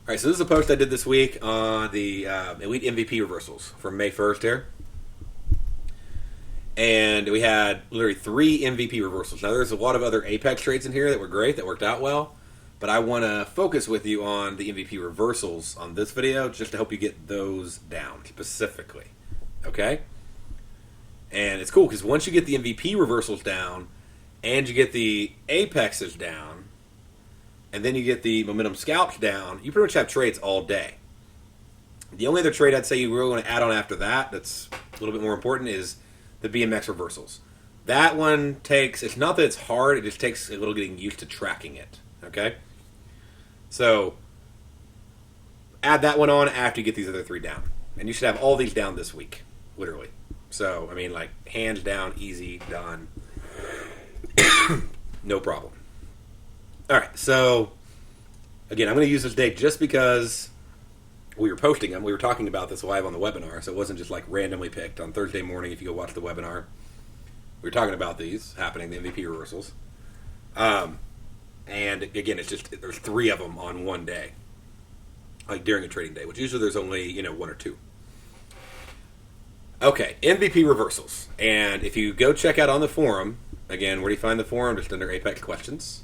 All right, so this is a post I did this week on the Elite MVP reversals from May 1st here. And we had literally 3 MVP reversals. Now, there's a lot of other Apex trades in here that were great, that worked out well. But I want to focus with you on the MVP reversals on this video just to help you get those down specifically. Okay? And it's cool because once you get the MVP reversals down and you get the Apexes down, and then you get the momentum scalps down, you pretty much have trades all day. The only other trade I'd say you really want to add on after that that's a little bit more important is the BMX reversals. That one takes, it's not that it's hard, it just takes a little getting used to tracking it. Okay? So, add that one on after you get these other 3 down. And you should have all these down this week, literally. So, I mean, like, hands down, easy, done. No problem. All right, so again, I'm going to use this date just because we were posting them. We were talking about this live on the webinar, so it wasn't just like randomly picked on Thursday morning. If you go watch the webinar, we were talking about these happening, the MVP reversals. And again, it's just there's 3 of them on one day, like during a trading day, which usually there's only 1 or 2. Okay, MVP reversals, and if you go check out on the forum, again, where do you find the forum? Just under Apex questions.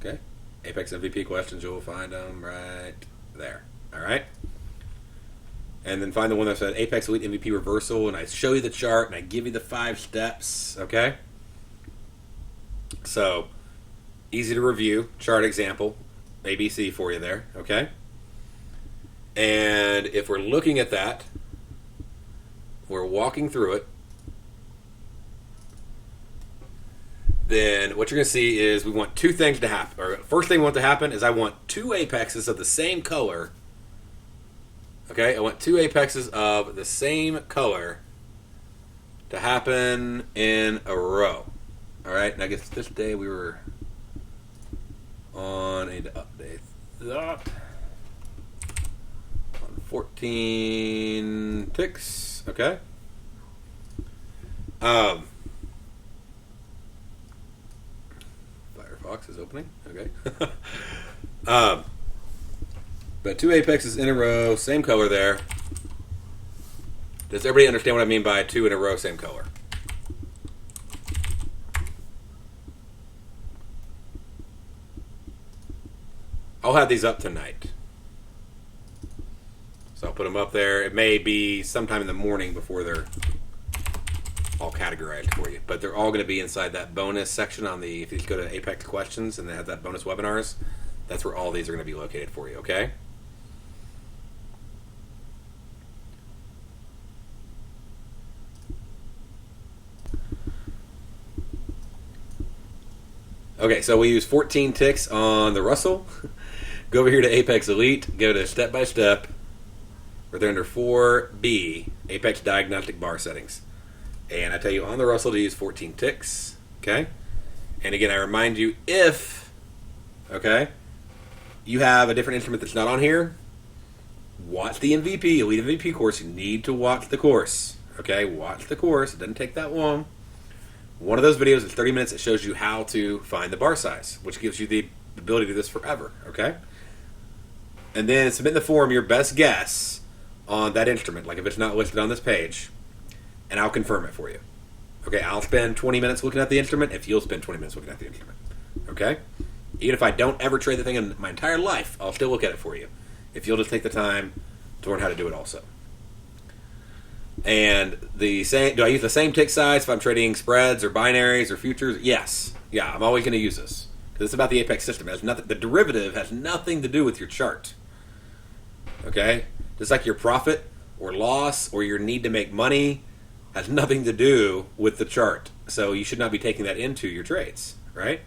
Okay, Apex MVP questions, you'll find them right there. All right, and then find the one that said Apex Elite MVP reversal, and I show you the chart and I give you the 5 steps. Okay, so easy to review chart example, ABC for you there. Okay, and if we're looking at that, we're walking through it. Then what you're going to see is we want 2 things to happen. Or first thing we want to happen is I want 2 apexes of the same color. Okay, I want 2 apexes of the same color to happen in a row. All right, and I guess this day we were on a update that on 14 ticks. Okay. Firefox is opening. Okay. But 2 apexes in a row, same color there. Does everybody understand what I mean by 2 in a row, same color? I'll have these up tonight. So I'll put them up there. It may be sometime in the morning before they're all categorized for you. But they're all going to be inside that bonus section on the, if you just go to Apex Questions and they have that bonus webinars, that's where all these are going to be located for you, okay? Okay, so we use 14 ticks on the Russell. Go over here to Apex Elite, go to Step by Step. We're there under 4B, Apex Diagnostic Bar Settings. And I tell you on the Russell to use 14 ticks, okay? And again, I remind you if, okay, you have a different instrument that's not on here, watch the MVP, Elite MVP course. You need to watch the course, okay? Watch the course. It doesn't take that long. One of those videos is 30 minutes. It shows you how to find the bar size, which gives you the ability to do this forever, okay? And then submit in the forum your best guess on that instrument, like if it's not listed on this page, and I'll confirm it for you. Okay, I'll spend 20 minutes looking at the instrument if you'll spend 20 minutes looking at the instrument. Okay? Even if I don't ever trade the thing in my entire life, I'll still look at it for you if you'll just take the time to learn how to do it also. And the same, do I use the same tick size if I'm trading spreads or binaries or futures? Yes. Yeah, I'm always going to use this. Because it's about the Apex system. It has nothing, the derivative has nothing to do with your chart. Okay? Just like your profit or loss or your need to make money has nothing to do with the chart. So you should not be taking that into your trades, right?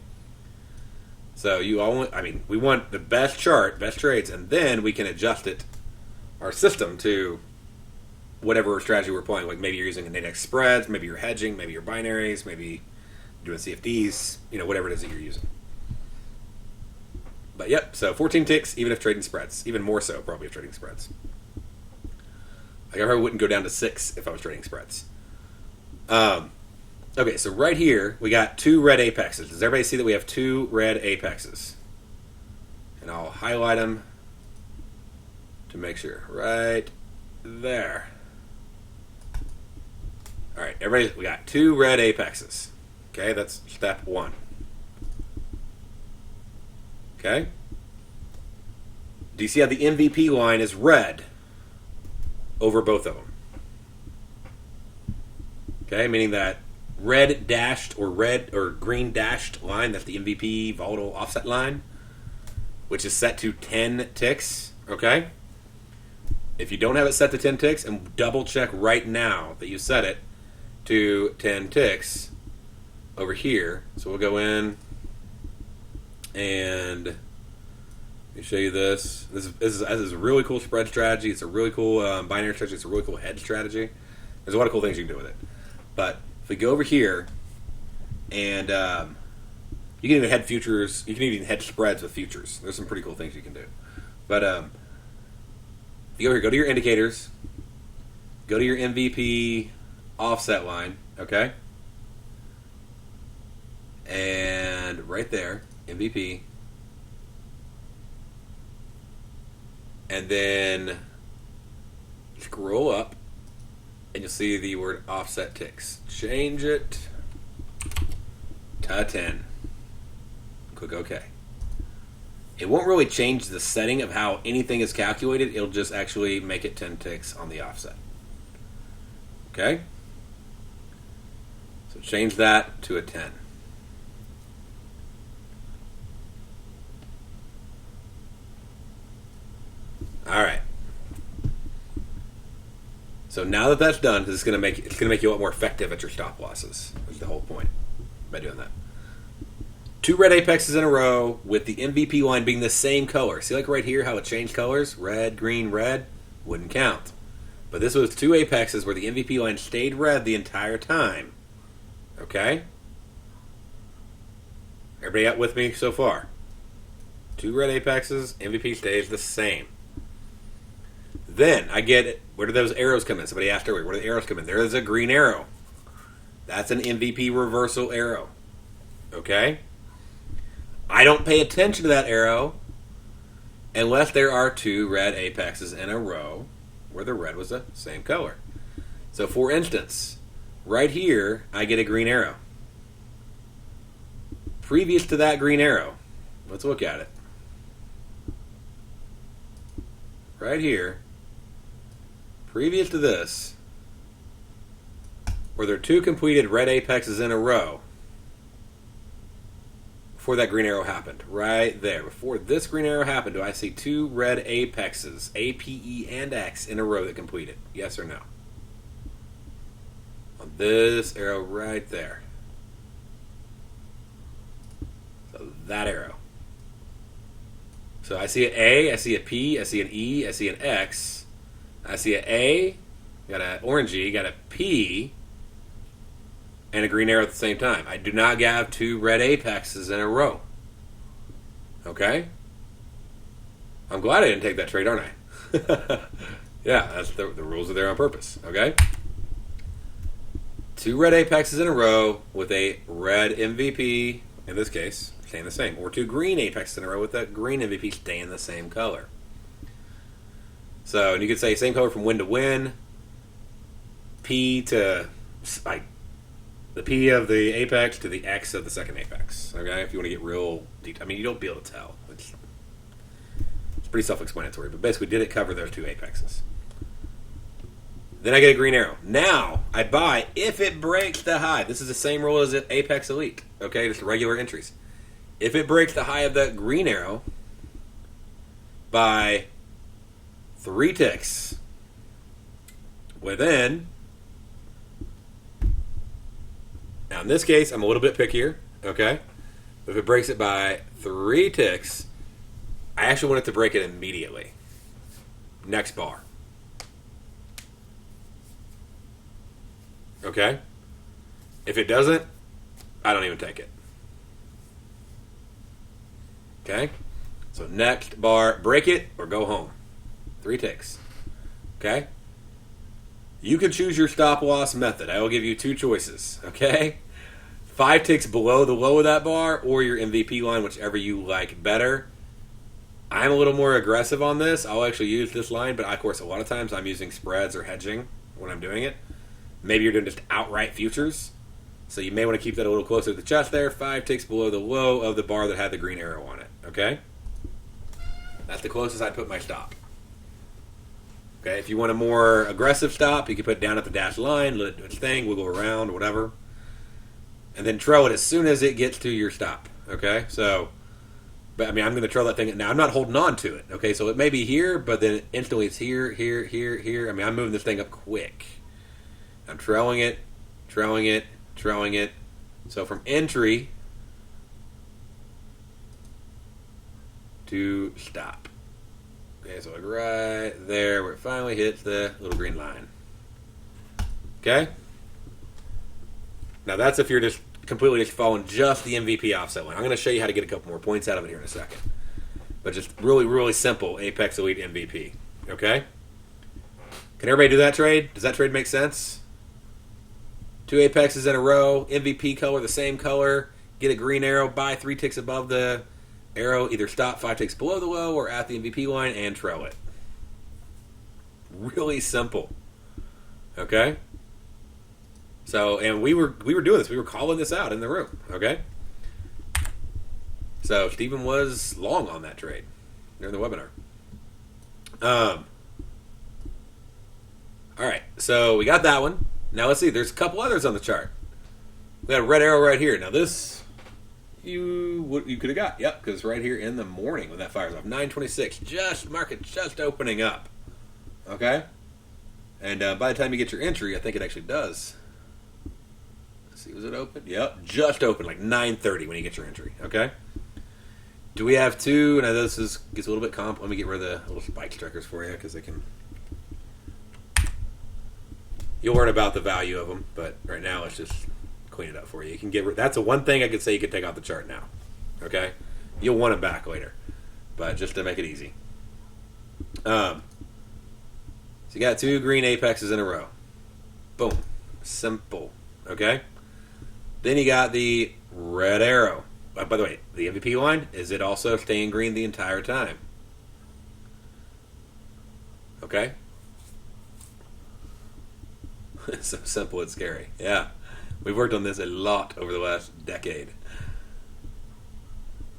So you all, I mean, we want the best chart, best trades, and then we can adjust it, our system, to whatever strategy we're playing. Like maybe you're using an index spreads, maybe you're hedging, maybe you're binaries, maybe doing CFDs, whatever it is that you're using. But yep, so 14 ticks, even if trading spreads. Even more so, probably, if trading spreads. Like I probably wouldn't go down to 6 if I was trading spreads. Okay, so right here, we got 2 red apexes. Does everybody see that we have 2 red apexes? And I'll highlight them to make sure. Right there. All right, everybody, we got 2 red apexes. Okay, that's step 1. Okay? Do you see how the MVP line is red over both of them? Okay, meaning that red dashed or red or green dashed line, that's the MVP volatile offset line, which is set to 10 ticks. Okay? If you don't have it set to 10 ticks, and double check right now that you set it to 10 ticks over here. So we'll go in and let me show you this. This is a really cool spread strategy. It's a really cool binary strategy. It's a really cool hedge strategy. There's a lot of cool things you can do with it. But if we go over here and you can even hedge futures. You can even hedge spreads with futures. There's some pretty cool things you can do. But if you go here, go to your indicators, go to your MVP offset line, okay? And right there, MVP. And then scroll up, and you'll see the word offset ticks. Change it to 10. Click OK. It won't really change the setting of how anything is calculated. It'll just actually make it 10 ticks on the offset. Okay? So change that to a 10. All right. So now that that's done, it's going to make you a lot more effective at your stop losses. That's the whole point by doing that. 2 red apexes in a row with the MVP line being the same color. See, like right here, how it changed colors? Red, green, red. Wouldn't count. But this was 2 apexes where the MVP line stayed red the entire time. Okay? Everybody out with me so far? 2 red apexes, MVP stays the same. Then I get it. Where do those arrows come in? Somebody asked earlier, where do the arrows come in? There is a green arrow. That's an MVP reversal arrow. Okay? I don't pay attention to that arrow unless there are 2 red apexes in a row where the red was the same color. So for instance, right here, I get a green arrow. Previous to that green arrow, let's look at it. Right here, previous to this, where there are 2 completed red apexes in a row, before that green arrow happened, right there. Before this green arrow happened, do I see 2 red apexes, A, P, E, and X, in a row that completed? Yes or no? On this arrow right there. So that arrow. So I see an A, I see a P, I see an E, I see an X. I see an A, got an orangey, got a P, and a green arrow at the same time. I do not have 2 red apexes in a row. Okay? I'm glad I didn't take that trade, aren't I? Yeah, that's the rules are there on purpose. Okay? 2 red apexes in a row with a red MVP, in this case, staying the same. Or 2 green apexes in a row with a green MVP staying the same color. So, and you could say same color from win to win. P to, like, the P of the apex to the X of the second apex. Okay? If you want to get real detailed. I mean, you don't be able to tell. It's pretty self-explanatory. But basically, did it cover those 2 apexes? Then I get a green arrow. Now, I buy if it breaks the high. This is the same rule as at Apex Elite. Okay? Just regular entries. If it breaks the high of that green arrow by 3 ticks within, now in this case I'm a little bit pickier, okay? But if it breaks it by 3 ticks, I actually want it to break it immediately. Next bar. Okay? If it doesn't, I don't even take it. Okay? So next bar, break it or go home. 3 ticks. Okay? You can choose your stop loss method. I will give you 2 choices. Okay? 5 ticks below the low of that bar or your MVP line, whichever you like better. I'm a little more aggressive on this. I'll actually use this line, but of course, a lot of times I'm using spreads or hedging when I'm doing it. Maybe you're doing just outright futures. So you may want to keep that a little closer to the chest there. 5 ticks below the low of the bar that had the green arrow on it. Okay? That's the closest I'd put my stop. Okay, if you want a more aggressive stop, you can put it down at the dashed line, let it do its thing, wiggle around, whatever. And then trail it as soon as it gets to your stop. Okay? So, but I mean, I'm going to trail that thing. Now, I'm not holding on to it. Okay? So it may be here, but then instantly it's here, here, here, here. I mean, I'm moving this thing up quick. I'm trailing it, trailing it, trailing it. So from entry to stop. Okay, so like right there where it finally hits the little green line. Okay? Now that's if you're just completely just following just the MVP offset line. I'm going to show you how to get a couple more points out of it here in a second. But just really, really simple Apex Elite MVP. Okay? Can everybody do that trade? Does that trade make sense? 2 apexes in a row, MVP color, the same color, get a green arrow, buy 3 ticks above the arrow, either stop 5 ticks below the low or at the MVP line and trail it. Really simple. Okay? So, and we were doing this. We were calling this out in the room. Okay? So, Stephen was long on that trade during the webinar. All right, so we got that one. Now let's see. There's a couple others on the chart. We got a red arrow right here. Now this, you could have got. Yep, because right here in the morning when that fires off, 9:26. Just market just opening up. Okay, and by the time you get your entry, I think it actually does. Let's see, was it open? Yep, just open like 9:30 when you get your entry. Okay. Do we have 2? Now this gets a little bit comp. Let me get rid of the little spike strikers for you because they can. You'll learn about the value of them, but right now let's just clean it up for you. You can get that's the one thing I could say you could take off the chart now. Okay, you'll want them back later, but just to make it easy. So you got 2 green apexes in a row. Boom, simple. Okay. Then you got the red arrow. By the way, the MVP line, is it also staying green the entire time? Okay. It's so simple and scary. Yeah. We've worked on this a lot over the last decade.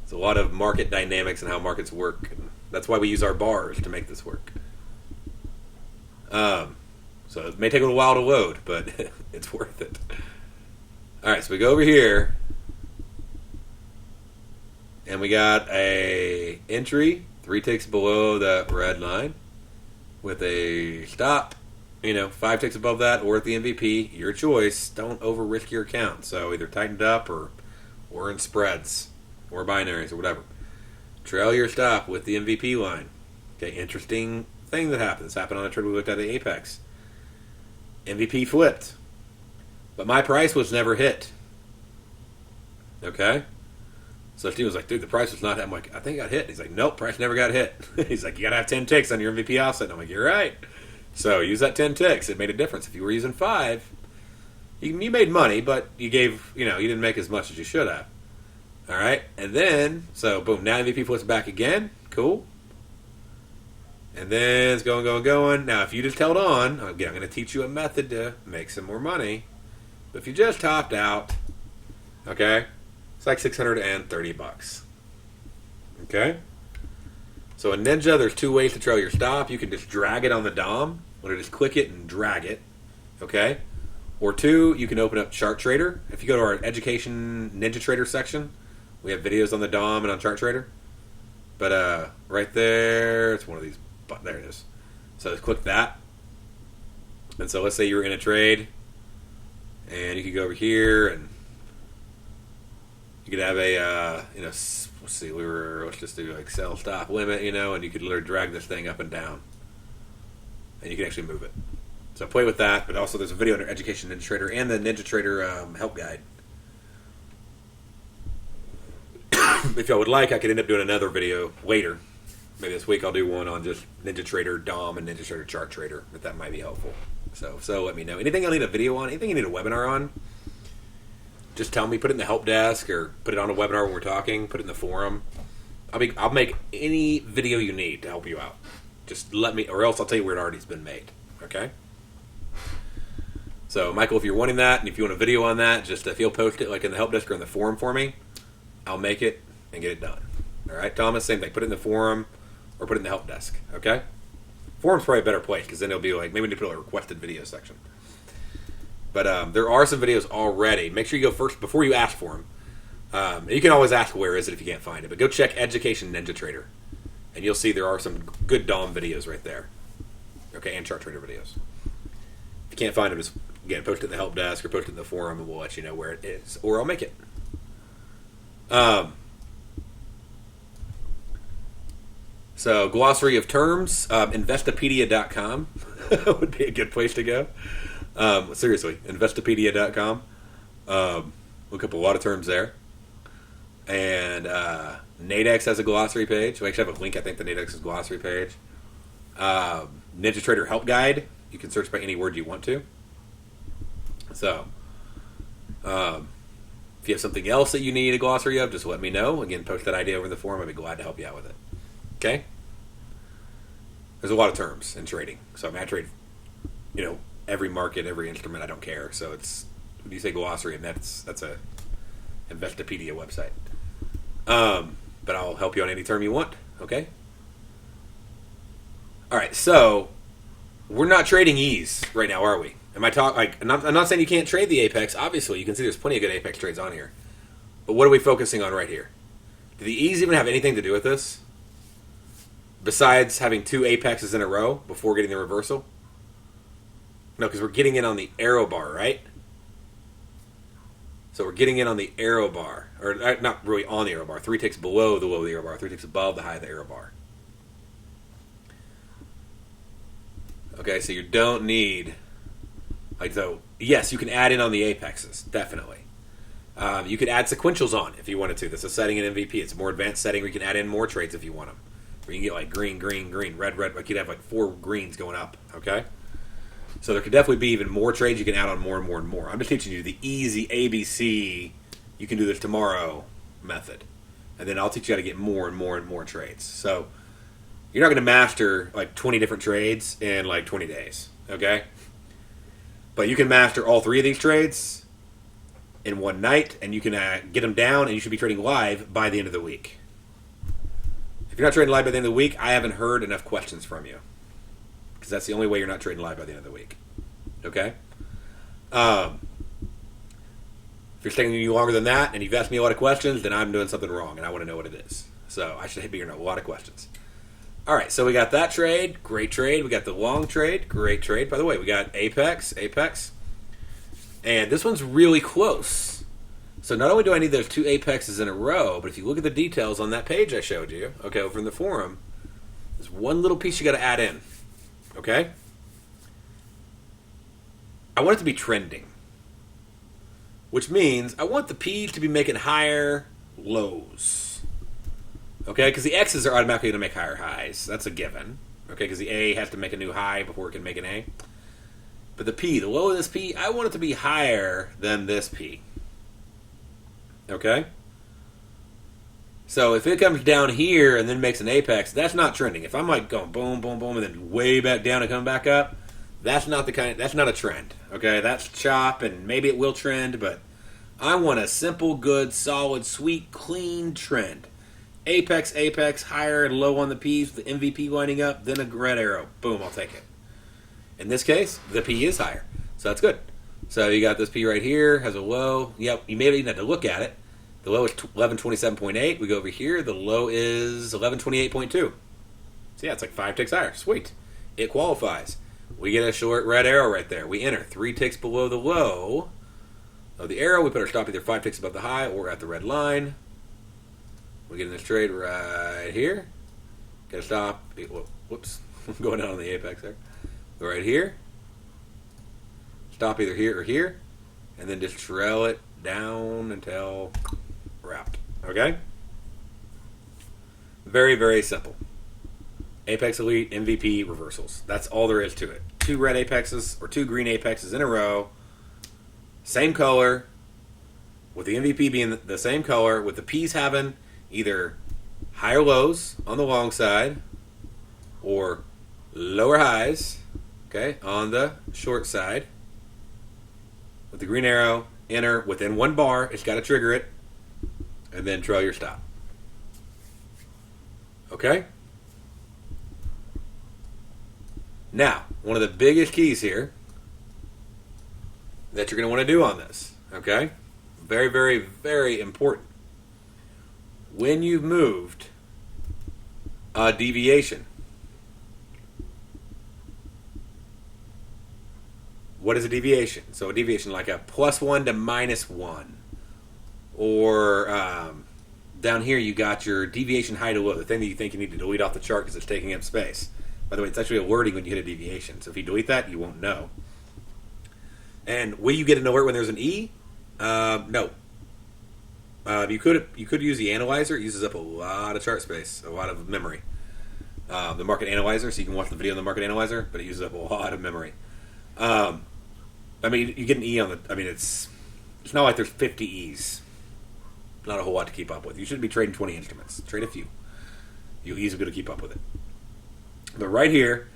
It's a lot of market dynamics and how markets work. And that's why we use our bars to make this work. So it may take a little while to load, but it's worth it. All right, so we go over here. And we got a entry, 3 ticks below the red line with a stop. 5 ticks above that or at the MVP, your choice. Don't over risk your account. So either tightened up or in spreads or binaries or whatever. Trail your stop with the MVP line. Okay, interesting thing that happened. This happened on a trade we looked at the Apex. MVP flipped. But my price was never hit. Okay? So Steve was like, dude, the price was not hit. I'm like, I think it got hit. He's like, nope, price never got hit. He's like, you got to have 10 ticks on your MVP offset. And I'm like, you're right. So use that 10 ticks. It made a difference. If you were using 5, you made money, but you gave, you didn't make as much as you should have. All right? And then, so boom, now MVP flips back again. Cool. And then it's going. Now, if you just held on, again, I'm going to teach you a method to make some more money. But if you just topped out, okay, it's like $630. Okay? So in Ninja, there's 2 ways to trail your stop. You can just drag it on the DOM, or just click it and drag it. Okay? Or 2, you can open up Chart Trader. If you go to our Education Ninja Trader section, we have videos on the DOM and on Chart Trader. But right there, it's one of these. There it is. So just click that. And so let's say you're in a trade, and you could go over here, and you could have a, let's see, let's just do like sell stop limit, and you could literally drag this thing up and down, and you can actually move it. So play with that, but also there's a video under Education Ninja Trader and the Ninja Trader help guide. If y'all would like, I could end up doing another video later. Maybe this week I'll do one on just Ninja Trader DOM and Ninja Trader Chart Trader, if that might be helpful. So let me know. Anything you'll need a video on, anything you need a webinar on, just tell me, put it in the help desk or put it on a webinar when we're talking, put it in the forum. I'll make any video you need to help you out. Just let me, or else I'll tell you where it already's been made. Okay. So, Michael, if you're wanting that, and if you want a video on that, just if you'll post it like in the help desk or in the forum for me, I'll make it and get it done. All right, Thomas, same thing. Put it in the forum or put it in the help desk. Okay. Forum's probably a better place because then it'll be like maybe we need to put a requested video section. But there are some videos already. Make sure you go first before you ask for them. And you can always ask where is it if you can't find it. But go check Education Ninja Trader, and you'll see there are some good DOM videos right there. Okay, and chart trader videos. If you can't find them, just again post it in the help desk or post it in the forum, and we'll let you know where it is, or I'll make it. So Glossary of Terms, Investopedia.com would be a good place to go. Seriously, Investopedia.com. Look up a lot of terms there. And Nadex has a glossary page. We actually have a link, I think, to Nadex's glossary page. Ninja Trader Help Guide. You can search by any word you want to. So, if you have something else that you need a glossary of, just let me know. Again, post that idea over in the forum. I'd be glad to help you out with it. Okay? There's a lot of terms in trading. So, I mean, I trade, every market, every instrument. I don't care. So, it's when you say glossary, and that's a Investopedia website. But I'll help you on any term you want. Okay? All right, so we're not trading ease right now, are we? I'm not saying you can't trade the Apex. Obviously, you can see there's plenty of good Apex trades on here. But what are we focusing on right here? Do the ease even have anything to do with this? Besides having 2 Apexes in a row before getting the reversal? No, because we're getting in on the arrow bar, right? So we're getting in on the arrow bar. Or not really on the arrow bar. 3 ticks below the low of the arrow bar. 3 ticks above the high of the arrow bar. Okay, so you don't need... yes, you can add in on the apexes, definitely. You could add sequentials on if you wanted to. That's a setting in MVP. It's a more advanced setting where you can add in more trades if you want them. Where you can get like green, green, green, red, red. Like you'd have like 4 greens going up, okay? So there could definitely be even more trades you can add on more and more and more. I'm just teaching you the easy ABC, you can do this tomorrow method. And then I'll teach you how to get more and more and more trades. So you're not going to master like 20 different trades in like 20 days, okay? But you can master all 3 of these trades in one night, and you can get them down, and you should be trading live by the end of the week. If you're not trading live by the end of the week, I haven't heard enough questions from you. Because that's the only way you're not trading live by the end of the week. Okay? If you're taking you longer than that, and you've asked me a lot of questions, then I'm doing something wrong, and I want to know what it is. So I should be hearing a lot of questions. All right, so we got that trade, great trade. We got the long trade, great trade. By the way, we got Apex, and this one's really close. So not only do I need those 2 Apexes in a row, but if you look at the details on that page I showed you, okay, over in the forum, there's one little piece you got to add in, okay? I want it to be trending, which means I want the P's to be making higher lows. Okay, because the X's are automatically going to make higher highs. That's a given. Okay, because the A has to make a new high before it can make an A. But the P, the low of this P, I want it to be higher than this P. Okay? So if it comes down here and then makes an apex, that's not trending. If I'm like going boom, boom, boom, and then way back down and come back up, that's not a trend. Okay, that's chop, and maybe it will trend, but I want a simple, good, solid, sweet, clean trend. Apex, higher and low on the P's, the MVP lining up, then a red arrow. Boom, I'll take it. In this case, the P is higher, so that's good. So you got this P right here, has a low. Yep, you may even have to look at it. The low is 1127.8. We go over here, the low is 1128.2. So yeah, it's like 5 ticks higher. Sweet. It qualifies. We get a short red arrow right there. We enter 3 ticks below the low of the arrow. We put our stop either 5 ticks above the high or at the red line. We get in this trade right here. Got to stop. Whoops. I'm going down on the apex there. Go right here. Stop either here or here. And then just trail it down until we're out. Okay? Very, very simple. Apex Elite, MVP, reversals. That's all there is to it. 2 red apexes or 2 green apexes in a row. Same color. With the MVP being the same color. With the P's having either higher lows on the long side or lower highs, okay, on the short side. With the green arrow, enter within 1 bar. It's got to trigger it, and then trail your stop. Okay? Now, one of the biggest keys here that you're going to want to do on this, okay? Very, very, very important. When you've moved a deviation, what is a deviation? So a deviation like a +1 to -1. Or down here you got your deviation high to low, the thing that you think you need to delete off the chart because it's taking up space. By the way, it's actually alerting when you hit a deviation. So if you delete that, you won't know. And will you get an alert when there's an E? No. You could use the analyzer. It uses up a lot of chart space, a lot of memory. The market analyzer, so you can watch the video on the market analyzer, but it uses up a lot of memory. I mean, you get an E on the. I mean, it's not like there's 50 E's. Not a whole lot to keep up with. You shouldn't be trading 20 instruments. Trade a few. You'll easily be able to keep up with it. But right here,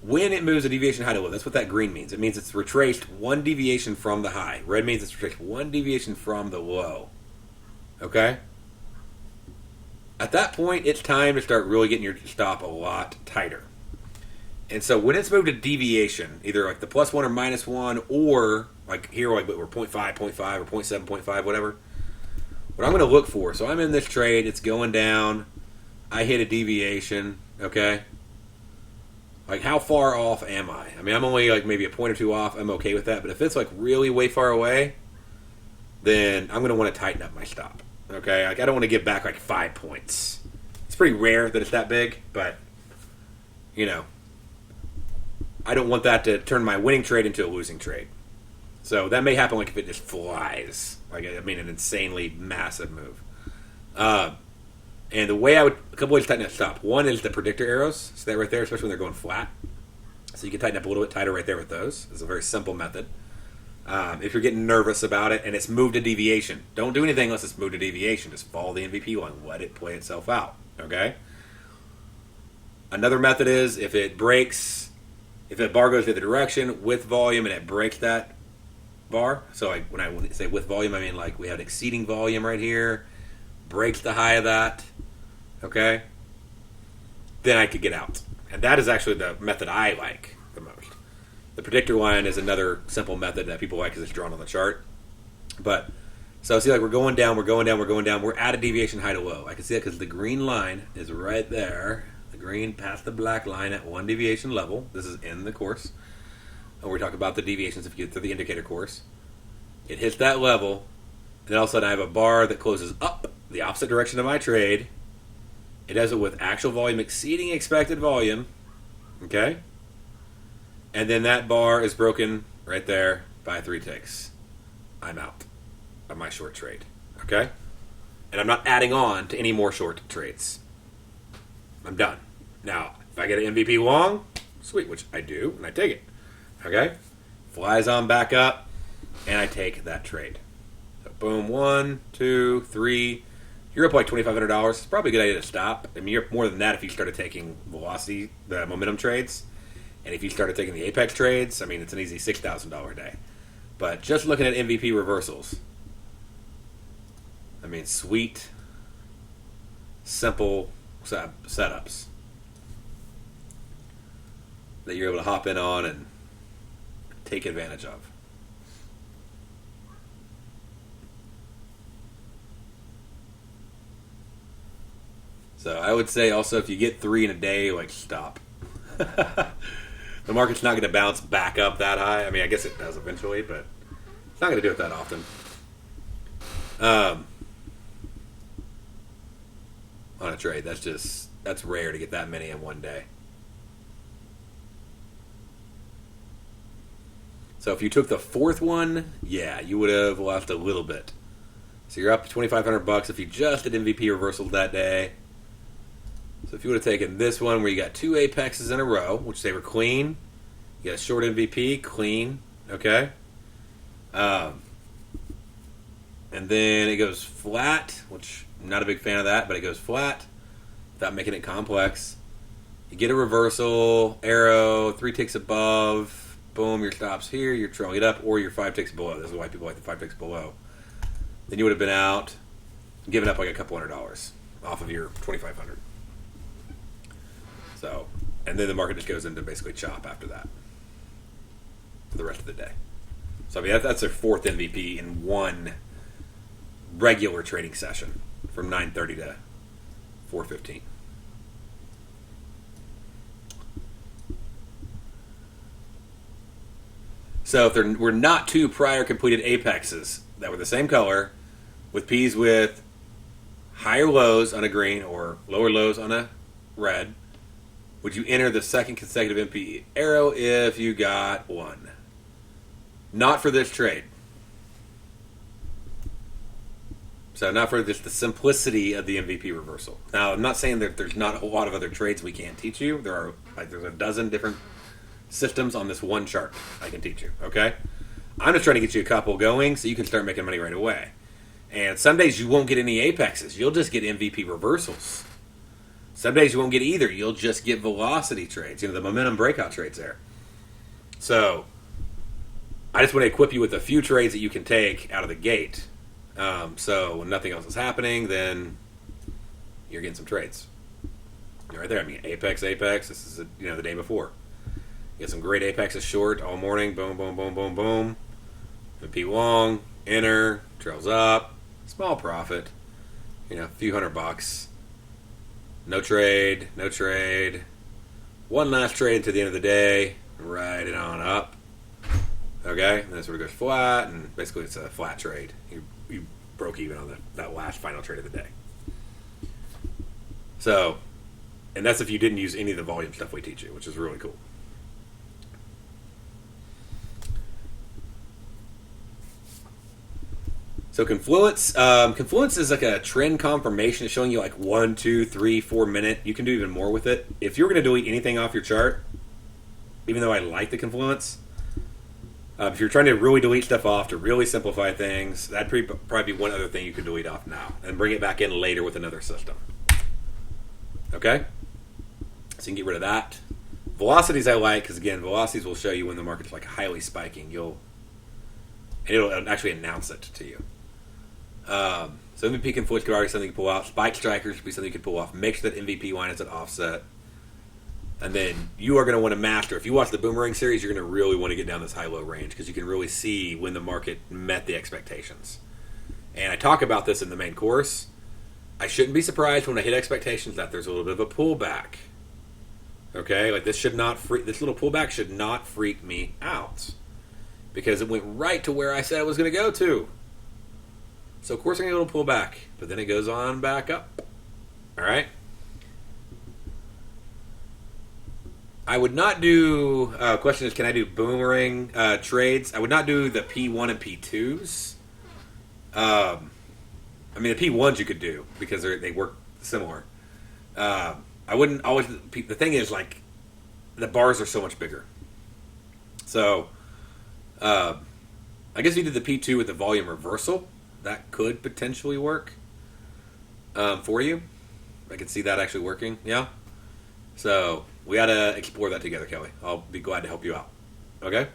when it moves a deviation high to low, that's what that green means. It means it's retraced 1 deviation from the high. Red means it's retraced 1 deviation from the low. Okay? At that point, it's time to start really getting your stop a lot tighter. And so when it's moved a deviation, either like the +1 or -1, or like here, like we're 0.5, 0.5, or 0.7, 0.5, whatever, what I'm going to look for, so I'm in this trade, it's going down, I hit a deviation, okay? Like, how far off am I? I mean, I'm only like maybe a point or two off. I'm okay with that. But if it's like really way far away, then I'm going to want to tighten up my stop. Okay? Like, I don't want to give back like 5 points. It's pretty rare that it's that big, but, you know, I don't want that to turn my winning trade into a losing trade. So that may happen like if it just flies. Like, I mean, an insanely massive move. And the way a couple ways to tighten that stop. One is the predictor arrows. So that right there, especially when they're going flat. So you can tighten up a little bit tighter right there with those. It's a very simple method. If you're getting nervous about it and it's moved a deviation, don't do anything unless it's moved a deviation. Just follow the MVP line. Let it play itself out. Okay? Another method is if it breaks, if a bar goes the other direction with volume and it breaks that bar. So like when I say with volume, I mean like we have an exceeding volume right here. Breaks the high of that, okay, then I could get out. And that is actually the method I like the most. The predictor line is another simple method that people like because it's drawn on the chart. But, so see, like we're going down, we're at a deviation high to low. I can see that because the green line is right there. The green past the black line at 1 deviation level. This is in the course. And we're talking about the deviations if you get through the indicator course. It hits that level, and then all of a sudden I have a bar that closes up the opposite direction of my trade. It does it with actual volume exceeding expected volume. Okay? And then that bar is broken right there by 3 ticks. I'm out of my short trade. Okay? And I'm not adding on to any more short trades. I'm done. Now, if I get an MVP long, sweet, which I do, and I take it. Okay? Flies on back up, and I take that trade. So boom, 1, 2, 3. You're up like $2,500. It's probably a good idea to stop. I mean, you're up more than that if you started taking velocity, the momentum trades. And if you started taking the apex trades, I mean, it's an easy $6,000 day. But just looking at MVP reversals, I mean, sweet, simple setups that you're able to hop in on and take advantage of. So I would say also if you get 3 in a day, like stop. The market's not going to bounce back up that high. I mean, I guess it does eventually, but it's not going to do it that often. On a trade, that's rare to get that many in one day. So if you took the 4th one, yeah, you would have lost a little bit. So you're up $2,500 if you just did MVP reversals that day. So if you would have taken this one where you got 2 apexes in a row, which they were clean, you got a short MVP, clean, okay? And then it goes flat, which I'm not a big fan of that, but it goes flat without making it complex. You get a reversal, arrow, 3 ticks above, boom, your stop's here, you're trailing it up, or you're 5 ticks below. This is why people like the 5 ticks below. Then you would have been out, giving up like a couple $100 off of your 2,500. So, and then the market just goes into basically chop after that for the rest of the day. So I mean that's their 4th MVP in one regular trading session from 9:30 to 4:15. So if there were not 2 prior completed apexes that were the same color, with P's with higher lows on a green or lower lows on a red, would you enter the second consecutive MP arrow if you got 1? Not for this trade. So not for just the simplicity of the MVP reversal. Now, I'm not saying that there's not a whole lot of other trades we can't teach you. There's a dozen different systems on this one chart I can teach you, okay? I'm just trying to get you a couple going so you can start making money right away. And some days you won't get any apexes. You'll just get MVP reversals. Some days you won't get either. You'll just get velocity trades, the momentum breakout trades there. So I just want to equip you with a few trades that you can take out of the gate. So when nothing else is happening, then you're getting some trades. Right there. I mean, apex. This is the day before. You get some great apexes short all morning. Boom, boom, boom, boom, boom. MP long, enter, trails up, small profit. A few $100. No trade. One last trade to the end of the day. Ride it on up. Okay, and then it sort of goes flat, and basically it's a flat trade. You broke even on that last final trade of the day. So, and that's if you didn't use any of the volume stuff we teach you, which is really cool. So Confluence is like a trend confirmation. It's showing you like 1, 2, 3, 4 minute. You can do even more with it. If you're going to delete anything off your chart, even though I like the Confluence, if you're trying to really delete stuff off to really simplify things, that'd probably be one other thing you could delete off now and bring it back in later with another system. Okay? So you can get rid of that. Velocities I like because, again, velocities will show you when the market's like highly spiking. It'll actually announce it to you. So MVP Confluence could already be something you can pull out. Spike Strikers could be something you can pull off. Make sure that MVP line is at offset. And then you are going to want to master. If you watch the Boomerang series, you're going to really want to get down this high-low range because you can really see when the market met the expectations. And I talk about this in the main course. I shouldn't be surprised when I hit expectations that there's a little bit of a pullback. Okay, like this little pullback should not freak me out because it went right to where I said it was going to go to. So of course I'm going to get a little pullback, but then it goes on back up. All right. I would not do, question is, can I do boomerang trades? I would not do the P1 and P2s. I mean, the P1s you could do because they work similar. I wouldn't always, the thing is, like, the bars are so much bigger. So, I guess if you did the P2 with the volume reversal, that could potentially work for you. I could see that actually working, yeah. So we got to explore that together, Kelly. I'll be glad to help you out. Okay?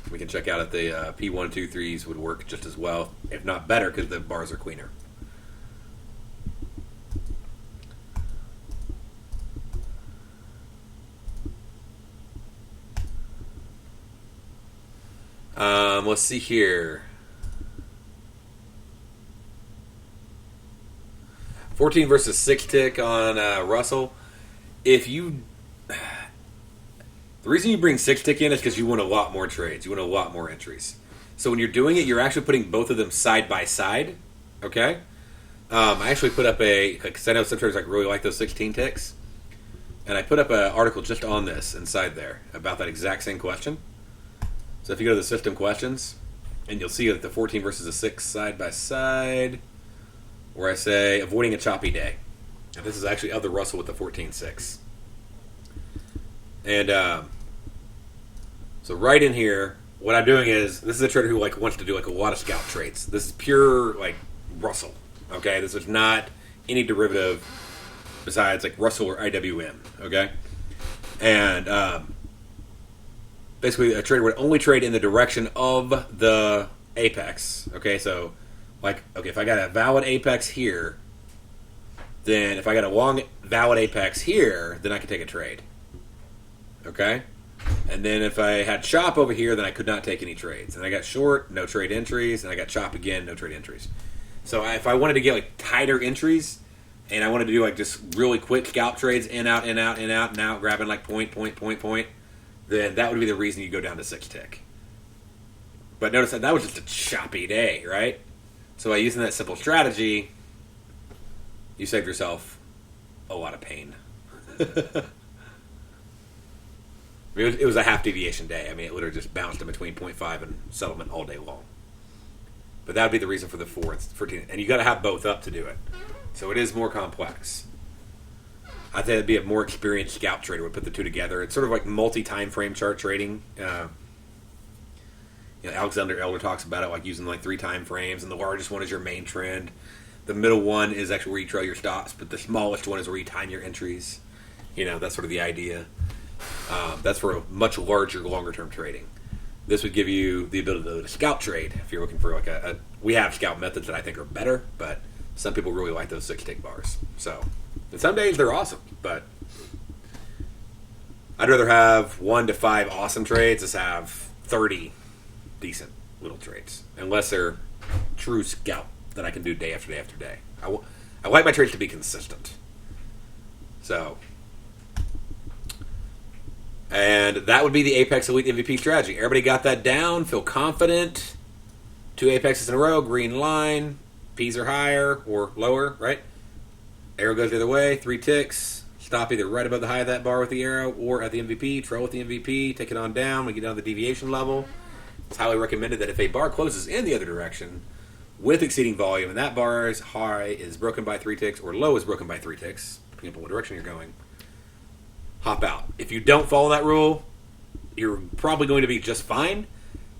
We can check out if the P1, 2, 3s would work just as well, if not better, because the bars are cleaner. Let's see here. 14 versus 6 tick on Russell. The reason you bring 6 tick in is because you want a lot more trades. You want a lot more entries. So when you're doing it, you're actually putting both of them side by side. Okay? I actually put up because I know some traders really like those 16 ticks. And I put up an article just on this inside there about that exact same question. So if you go to the system questions, and you'll see that the 14 versus the 6 side by side, where I say avoiding a choppy day. And this is actually of the Russell with the 14.6. And so right in here, what I'm doing is, this is a trader who wants to do a lot of scalp trades. This is pure Russell. Okay, this is not any derivative besides like Russell or IWM. Okay, and basically a trader would only trade in the direction of the apex. Okay, so like if I got a valid apex here, then if I got a long valid apex here, then I could take a trade. Okay, and then if I had chop over here, then I could not take any trades. And I got short, no trade entries, and I got chop again, no trade entries. So if I wanted to get like tighter entries, and I wanted to do like just really quick scalp trades, in out, in out, in out, and out, grabbing like point, then that would be the reason you go down to 6 tick. But notice that was just a choppy day, right? So by using that simple strategy, you save yourself a lot of pain. It was a half deviation day. I mean, it literally just bounced in between 0.5 and settlement all day long. But that would be the reason for the 4 and 14. And you got to have both up to do it. So it is more complex. I think it'd be a more experienced scalp trader would put the two together. It's sort of like multi-time frame chart trading. Alexander Elder talks about it, like using like 3 time frames, and the largest one is your main trend. The middle one is actually where you trail your stops, but the smallest one is where you time your entries. That's sort of the idea. That's for a much larger, longer-term trading. This would give you the ability to scalp trade if you're looking for like we have scalp methods that I think are better, but some people really like those 6 tick bars. So, and some days they're awesome, but I'd rather have 1 to 5 awesome trades than have 30 decent little trades, unless they're true scalp that I can do day after day after day. I like my trades to be consistent. So, and that would be the Apex Elite MVP strategy. Everybody got that down? Feel confident? 2 apexes in a row, green line. P's are higher or lower, right? Arrow goes the other way, 3 ticks. Stop either right above the high of that bar with the arrow or at the MVP. Trail with the MVP. Take it on down. We get down to the deviation level. It's highly recommended that if a bar closes in the other direction with exceeding volume and that bar's high is broken by 3 ticks or low is broken by 3 ticks, depending upon what direction you're going, hop out. If you don't follow that rule, you're probably going to be just fine.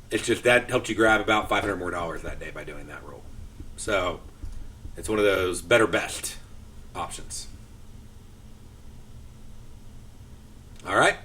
It's just that helped you grab about $500 more that day by doing that rule. So it's one of those better best options. All right.